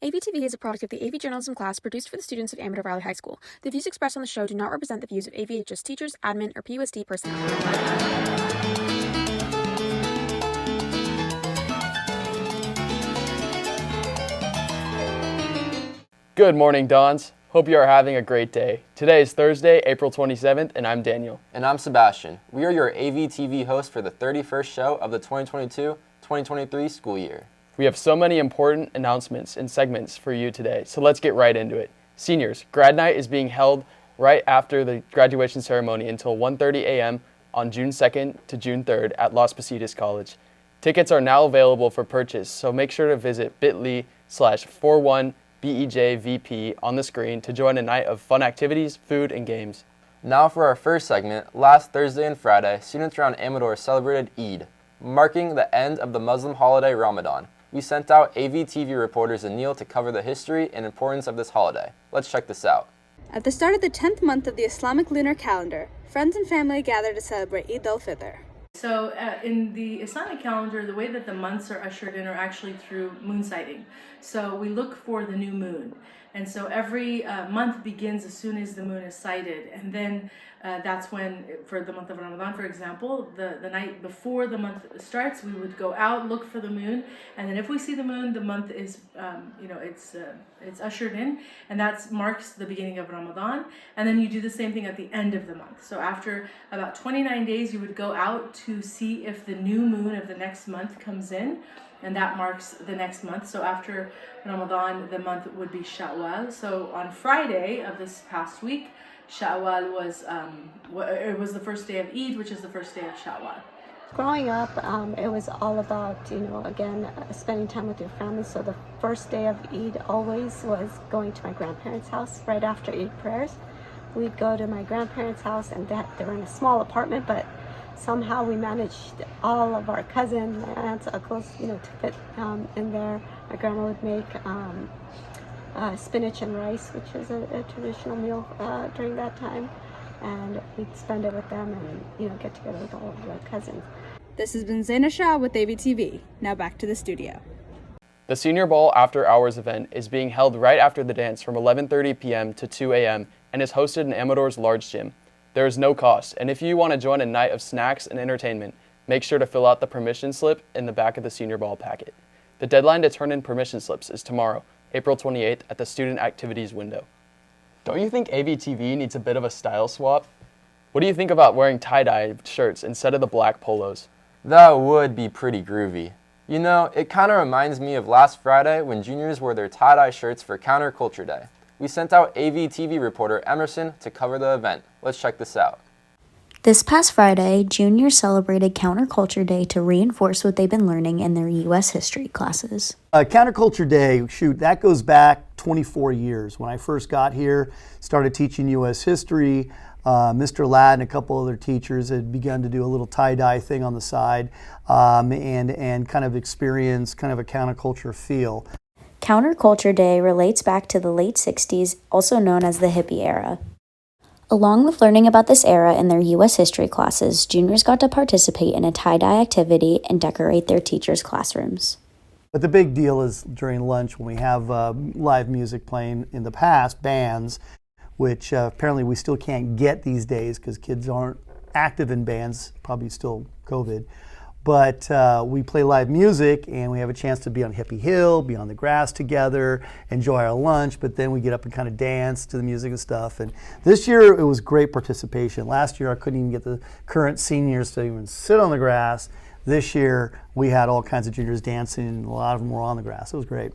AVtv is a product of the AV journalism class produced for the students of Amador Valley High School. The views expressed on the show do not represent the views of AVHS teachers, admin, or PUSD personnel. Good morning, Dons. Hope you are having a great day. Today is Thursday, April 27th, and I'm Daniel. And I'm Sebastian. We are your AVtv hosts for the 31st show of the 2022-2023 school year. We have so many important announcements and segments for you today, so let's get right into it. Seniors, Grad Night is being held right after the graduation ceremony until 1:30 a.m. on June 2nd to June 3rd at Las Positas College. Tickets are now available for purchase, so make sure to visit bit.ly/41BEJVP on the screen to join a night of fun activities, food, and games. Now for our first segment. Last Thursday and Friday, students around Amador celebrated Eid, marking the end of the Muslim holiday Ramadan. We sent out AVtv reporters Anil to cover the history and importance of this holiday. Let's check this out. At the start of the 10th month of the Islamic lunar calendar, friends and family gather to celebrate Eid al-Fitr. So in the Islamic calendar, the way that the months are ushered in are actually through moon sighting. So we look for the new moon. And so every month begins as soon as the moon is sighted. And then that's when, for the month of Ramadan, for example, the night before the month starts, we would go out, look for the moon. And then if we see the moon, the month is, it's ushered in. And that marks the beginning of Ramadan. And then you do the same thing at the end of the month. So after about 29 days, you would go out to see if the new moon of the next month comes in. And that marks the next month. So after Ramadan, the month would be Shawwal. So on Friday of this past week, Shawwal was the first day of Eid, which is the first day of Shawwal. Growing up, it was all about, spending time with your family. So the first day of Eid always was going to my grandparents' house right after Eid prayers. We'd go to my grandparents' house, and they were in a small apartment, but somehow we managed all of our cousins, my aunts, uncles, to fit in there. My grandma would make spinach and rice, which was a traditional meal during that time. And we'd spend it with them and, get together with all of our cousins. This has been Zaina Shah with AVtv. Now back to the studio. The Senior Ball After Hours event is being held right after the dance from 11:30 p.m. to 2 a.m. and is hosted in Amador's large gym. There is no cost, and if you want to join a night of snacks and entertainment, make sure to fill out the permission slip in the back of the Senior Ball packet. The deadline to turn in permission slips is tomorrow, April 28th, at the Student Activities window. Don't you think AVtv needs a bit of a style swap? What do you think about wearing tie-dye shirts instead of the black polos? That would be pretty groovy. It kind of reminds me of last Friday when juniors wore their tie-dye shirts for Counterculture Day. We sent out AVtv reporter Emerson to cover the event. Let's check this out. This past Friday, juniors celebrated Counterculture Day to reinforce what they've been learning in their U.S. history classes. Counterculture Day, that goes back 24 years. When I first got here, started teaching U.S. history, Mr. Ladd and a couple other teachers had begun to do a little tie-dye thing on the side and kind of experience kind of a counterculture feel. Counterculture Day relates back to the late 60s, also known as the hippie era. Along with learning about this era in their U.S. history classes, juniors got to participate in a tie-dye activity and decorate their teachers' classrooms. But the big deal is during lunch when we have live music playing in the past, bands, which apparently we still can't get these days because kids aren't active in bands, probably still COVID. But we play live music and we have a chance to be on Hippie Hill, be on the grass together, enjoy our lunch, but then we get up and kind of dance to the music and stuff. And this year it was great participation. Last year I couldn't even get the current seniors to even sit on the grass. This year we had all kinds of juniors dancing and a lot of them were on the grass. It was great.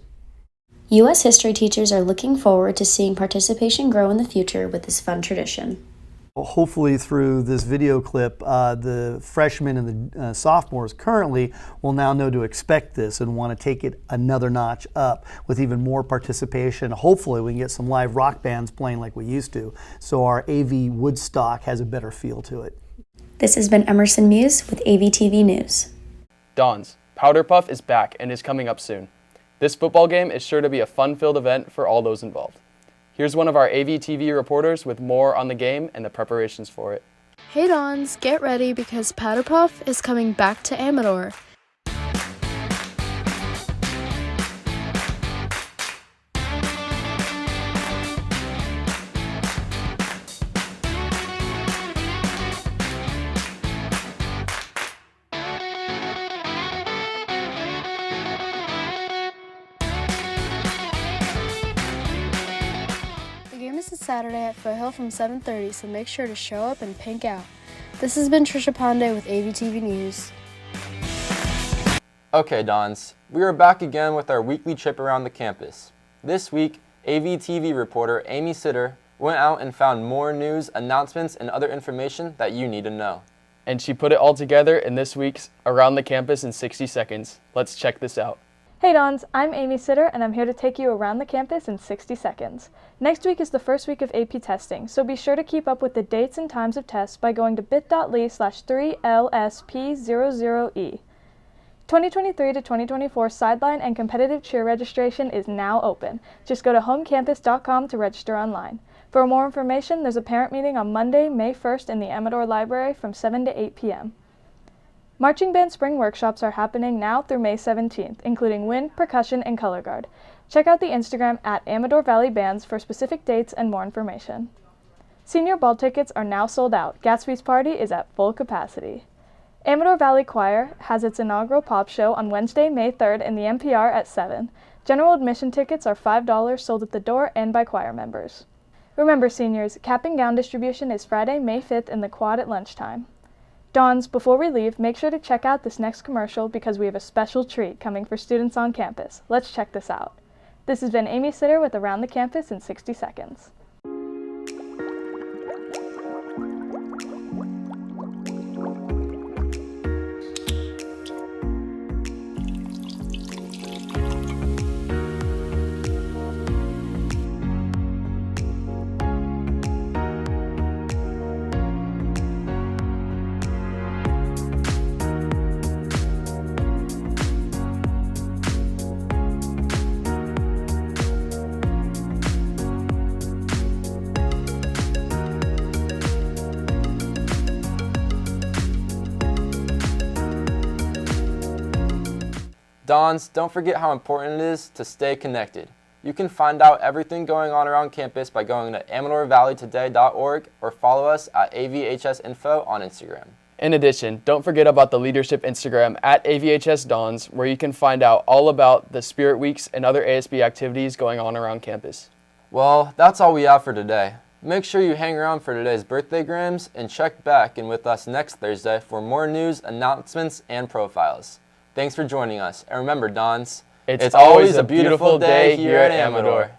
U.S. history teachers are looking forward to seeing participation grow in the future with this fun tradition. Hopefully through this video clip, the freshmen and the sophomores currently will now know to expect this and want to take it another notch up with even more participation. Hopefully we can get some live rock bands playing like we used to, so our AV Woodstock has a better feel to it. This has been Emerson Muse with AVtv News. Dons, Powder Puff is back and is coming up soon. This football game is sure to be a fun-filled event for all those involved. Here's one of our AVtv reporters with more on the game and the preparations for it. Hey Dons, get ready because Powder Puff is coming back to Amador. us this Saturday at Foothill from 7:30, so make sure to show up and pink out. This has been Trisha Ponde with AVtv News. Okay, Dons, we are back again with our weekly trip around the campus. This week, AVtv reporter Amy Sitter went out and found more news, announcements, and other information that you need to know. And she put it all together in this week's Around the Campus in 60 Seconds. Let's check this out. Hey Dons, I'm Amy Sitter and I'm here to take you around the campus in 60 seconds. Next week is the first week of AP testing, so be sure to keep up with the dates and times of tests by going to bit.ly/3LSP00E. 2023 to 2024 sideline and competitive cheer registration is now open. Just go to homecampus.com to register online. For more information, there's a parent meeting on Monday, May 1st in the Amador Library from 7 to 8 p.m. Marching band spring workshops are happening now through May 17th, including wind, percussion, and color guard. Check out the Instagram at Amador Valley Bands for specific dates and more information. Senior ball tickets are now sold out. Gatsby's Party is at full capacity. Amador Valley Choir has its inaugural pop show on Wednesday, May 3rd in the NPR at 7. General admission tickets are $5 sold at the door and by choir members. Remember, seniors, cap and gown distribution is Friday, May 5th in the quad at lunchtime. Dons, before we leave, make sure to check out this next commercial because we have a special treat coming for students on campus. Let's check this out. This has been Amy Sitter with Around the Campus in 60 Seconds. Dons, don't forget how important it is to stay connected. You can find out everything going on around campus by going to amadorvalleytoday.org or follow us at avhsinfo on Instagram. In addition, don't forget about the leadership Instagram at avhsdons, where you can find out all about the Spirit Weeks and other ASB activities going on around campus. Well, that's all we have for today. Make sure you hang around for today's birthday grams and check back in with us next Thursday for more news, announcements, and profiles. Thanks for joining us. And remember, Dons, it's always a beautiful day here at Amador.